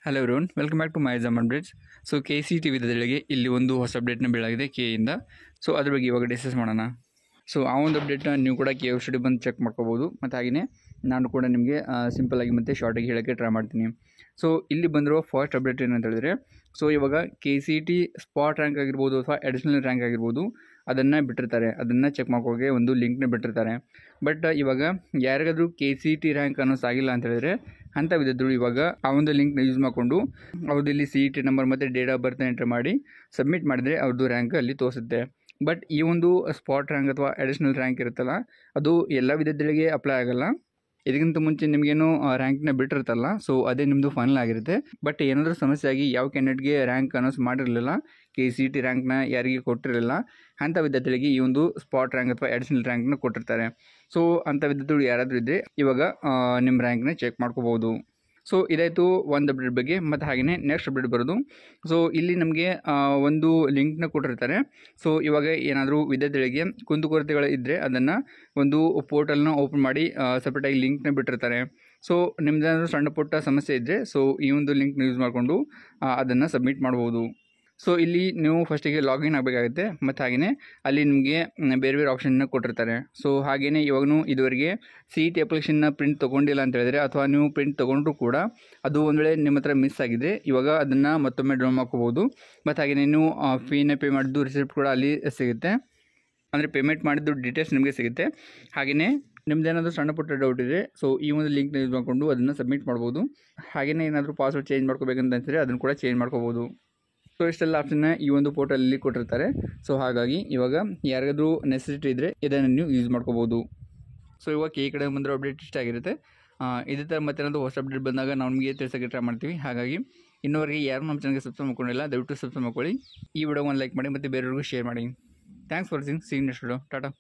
Hello everyone, welcome back to my exam updates. So KCET ವಿಧದೊಳಗೆ ಇಲ್ಲಿ ಒಂದು ಹೊಸ ಅಪ್ಡೇಟ್ನ ಬೀಳಾಗಿದೆ ಕೆಯಿಂದ. ಸೊ ಅದ್ರ ಬಗ್ಗೆ ಇವಾಗ ಡಿಸ್ಕಸ್ ಮಾಡೋಣ. ಸೊ ಆ ಒಂದು ಅಪ್ಡೇಟ್ನ ನೀವು ಕೂಡ KF ಸ್ಟಡಿ ಬಂದು ಚೆಕ್ ಮಾಡ್ಕೋಬೋದು. ಮತ್ತು ಹಾಗೆಯೇ ನಾನು ಕೂಡ ನಿಮಗೆ ಸಿಂಪಲಾಗಿ ಮತ್ತು ಶಾರ್ಟಾಗಿ ಹೇಳೋಕ್ಕೆ ಟ್ರೈ ಮಾಡ್ತೀನಿ. ಸೊ ಇಲ್ಲಿ ಬಂದಿರೋ ಫಸ್ಟ್ ಅಪ್ಡೇಟ್ ಏನಂತ ಹೇಳಿದ್ರೆ, ಸೊ ಇವಾಗ KCET ಸ್ಪಾಟ್ ರ್ಯಾಂಕ್ ಆಗಿರ್ಬೋದು ಅಥವಾ ಅಡಿಷ್ನಲ್ ರ್ಯಾಂಕ್ ಆಗಿರ್ಬೋದು, ಅದನ್ನು ಬಿಟ್ಟಿರ್ತಾರೆ. ಅದನ್ನು ಚೆಕ್ ಮಾಡ್ಕೊಳ್ಳೋಕೆ ಒಂದು ಲಿಂಕ್ನ ಬಿಟ್ಟಿರ್ತಾರೆ. ಬಟ್ ಇವಾಗ ಯಾರಿಗಾದರೂ KCET ರ್ಯಾಂಕ್ ಅನ್ನೋಸ್ ಆಗಿಲ್ಲ ಅಂತ ಹೇಳಿದ್ರೆ ಅಂಥ ವಿದ್ಯಾರ್ಥಿಗಳು ಇವಾಗ ಆ ಒಂದು ಲಿಂಕ್ನ ಯೂಸ್ ಮಾಡಿಕೊಂಡು ಅವ್ರದ್ದು ಇಲ್ಲಿ CET ನಂಬರ್ ಮತ್ತು ಡೇಟ್ ಆಫ್ ಬರ್ತ್ನ ಎಂಟ್ರ್ ಮಾಡಿ ಸಬ್ಮಿಟ್ ಮಾಡಿದರೆ ಅವ್ರದ್ದು ರ್ಯಾಂಕ್ ಅಲ್ಲಿ ತೋರಿಸುತ್ತೆ. ಬಟ್ ಈ ಒಂದು ಸ್ಪಾಟ್ ರ್ಯಾಂಕ್ ಅಥವಾ ಅಡಿಷ್ನಲ್ ರ್ಯಾಂಕ್ ಇರುತ್ತಲ್ಲ, ಅದು ಎಲ್ಲ ವಿದ್ಯಾರ್ಥಿಗಳಿಗೆ ಅಪ್ಲೈ ಆಗಲ್ಲ. ಇದಕ್ಕಿಂತ ಮುಂಚೆ ನಿಮಗೇನು ರ್ಯಾಂಕ್ನ ಬಿಟ್ಟಿರುತ್ತಲ್ಲ, ಸೊ ಅದೇ ನಿಮ್ಮದು ಫೈನಲ್ ಆಗಿರುತ್ತೆ. ಬಟ್ ಏನಾದರೂ ಸಮಸ್ಯೆ ಆಗಿ ಯಾವ ಕ್ಯಾಂಡಿಡೇಟ್ಗೆ ರ್ಯಾಂಕ್ ಅನೌನ್ಸ್ ಮಾಡಿರಲಿಲ್ಲ, KCET ರ್ಯಾಂಕ್ನ ಯಾರಿಗೆ ಕೊಟ್ಟಿರಲಿಲ್ಲ, ಅಂಥ ವಿದ್ಯಾರ್ಥಿಗಳಿಗೆ ಈ ಒಂದು ಸ್ಪಾಟ್ ರ್ಯಾಂಕ್ ಅಥವಾ ಅಡಿಷ್ನಲ್ ರ್ಯಾಂಕ್ನ ಕೊಟ್ಟಿರ್ತಾರೆ. ಸೊ ಅಂಥ ವಿದ್ಯಾರ್ಥಿಗಳು ಯಾರಾದರೂ ಇದ್ದರೆ ಇವಾಗ ನಿಮ್ಮ ರ್ಯಾಂಕ್ನ ಚೆಕ್ ಮಾಡ್ಕೋಬೋದು. ಸೊ ಇದಾಯಿತು ಒಂದು ಅಪ್ಡೇಟ್ ಬಗ್ಗೆ. ಮತ್ತು ಹಾಗೆಯೇ ನೆಕ್ಸ್ಟ್ ಅಪ್ಡೇಟ್ ಬರೋದು, ಸೊ ಇಲ್ಲಿ ನಮಗೆ ಒಂದು ಲಿಂಕ್ನ ಕೊಟ್ಟಿರ್ತಾರೆ. ಸೊ ಇವಾಗ ಏನಾದರೂ ವಿದ್ಯಾರ್ಥಿಗಳಿಗೆ ಕುಂದುಕೊರತೆಗಳು ಇದ್ದರೆ ಅದನ್ನು ಒಂದು ಪೋರ್ಟಲ್ನ ಓಪನ್ ಮಾಡಿ ಸಪ್ರೇಟಾಗಿ ಲಿಂಕ್ನ ಬಿಟ್ಟಿರ್ತಾರೆ. ಸೊ ನಿಮ್ಮದೇನಾದರೂ ಸಣ್ಣ ಪುಟ್ಟ ಸಮಸ್ಯೆ ಇದ್ದರೆ ಸೊ ಈ ಒಂದು ಲಿಂಕ್ನ ಯೂಸ್ ಮಾಡಿಕೊಂಡು ಅದನ್ನು ಸಬ್ಮಿಟ್ ಮಾಡ್ಬೋದು. ಸೊ ಇಲ್ಲಿ ನೀವು ಫಸ್ಟಿಗೆ ಲಾಗಿನ್ ಆಗಬೇಕಾಗುತ್ತೆ. ಮತ್ತು ಹಾಗೆಯೇ ಅಲ್ಲಿ ನಿಮಗೆ ಬೇರೆ ಬೇರೆ ಆಪ್ಷನ್ನ ಕೊಟ್ಟಿರ್ತಾರೆ. ಸೊ ಹಾಗೆಯೇ ಇವಾಗೂ ಇದುವರೆಗೆ CET ಅಪ್ಲಿಕೇಶನ್ನ ಪ್ರಿಂಟ್ ತೊಗೊಂಡಿಲ್ಲ ಅಂತ ಹೇಳಿದ್ರೆ, ಅಥವಾ ನೀವು ಪ್ರಿಂಟ್ ತೊಗೊಂಡ್ರೂ ಕೂಡ ಅದು ಒಂದು ವೇಳೆ ನಿಮ್ಮ ಹತ್ರ ಮಿಸ್ ಆಗಿದೆ, ಇವಾಗ ಅದನ್ನು ಮತ್ತೊಮ್ಮೆ ಡೌನ್ ಮಾಡ್ಕೋಬೋದು. ಮತ್ತು ಹಾಗೆಯೇ ನೀವು ಫೀನ ಪೇ ಮಾಡಿದ್ದು ರಿಸಿಪ್ಟ್ ಕೂಡ ಅಲ್ಲಿ ಸಿಗುತ್ತೆ. ಅಂದರೆ ಪೇಮೆಂಟ್ ಮಾಡಿದ್ದು ಡೀಟೇಲ್ಸ್ ನಿಮಗೆ ಸಿಗುತ್ತೆ. ಹಾಗೆಯೇ ನಿಮ್ದೇನಾದರೂ ಸಣ್ಣ ಪುಟ್ಟ ಡೌಟ್ ಇದೆ, ಸೊ ಈ ಒಂದು ಲಿಂಕ್ನ ಯೂಸ್ ಮಾಡಿಕೊಂಡು ಅದನ್ನು ಸಬ್ಮಿಟ್ ಮಾಡ್ಬೋದು. ಹಾಗೆಯೇ ಏನಾದರೂ ಪಾಸ್ವರ್ಡ್ ಚೇಂಜ್ ಮಾಡ್ಕೋಬೇಕಂತ ಅನಿಸಿದ್ರೆ ಅದನ್ನು ಕೂಡ ಚೇಂಜ್ ಮಾಡ್ಕೋಬೋದು. ಸೊ ಇಷ್ಟೆಲ್ಲ ಆಪ್ಷನ್ನ ಈ ಒಂದು ಪೋರ್ಟಲಲ್ಲಿ ಕೊಟ್ಟಿರ್ತಾರೆ. ಸೊ ಹಾಗಾಗಿ ಇವಾಗ ಯಾರಿಗಾದ್ರೂ ನೆಸೆಸಿಟಿ ಇದ್ದರೆ ಇದನ್ನು ನೀವು ಯೂಸ್ ಮಾಡ್ಕೋಬೋದು. ಸೊ ಇವಾಗ ಈ ಕಡೆ ಬಂದಿರೋ ಅಪ್ಡೇಟ್ ಇಷ್ಟ ಆಗಿರುತ್ತೆ. ಇದೇ ಥರ ಮತ್ತೇನಾದರೂ ಹೊಸ ಅಪ್ಡೇಟ್ ಬಂದಾಗ ನಾವು ನಿಮಗೆ ತಿಳಿಸೋಕ್ಕೆ ಟ್ರೈ ಮಾಡ್ತೀವಿ. ಹಾಗಾಗಿ ಇನ್ನೂವರೆಗೆ ಯಾರು ನಮ್ಮ ಚಾನಲ್ಗೆ ಸಬ್ಸ್ಕ್ರೈಬ್ ಮಾಡ್ಕೊಂಡಿಲ್ಲ, ದಯವಿಟ್ಟು ಸಬ್ಸ್ಕ್ರೈಬ್ ಮಾಡ್ಕೊಳ್ಳಿ. ಈ ವಿಡಿಯೋ ಒಂದು ಲೈಕ್ ಮಾಡಿ ಮತ್ತು ಬೇರೆಯವ್ರಿಗೂ ಶೇರ್ ಮಾಡಿ. Thanks for watching. See you next video. Tata.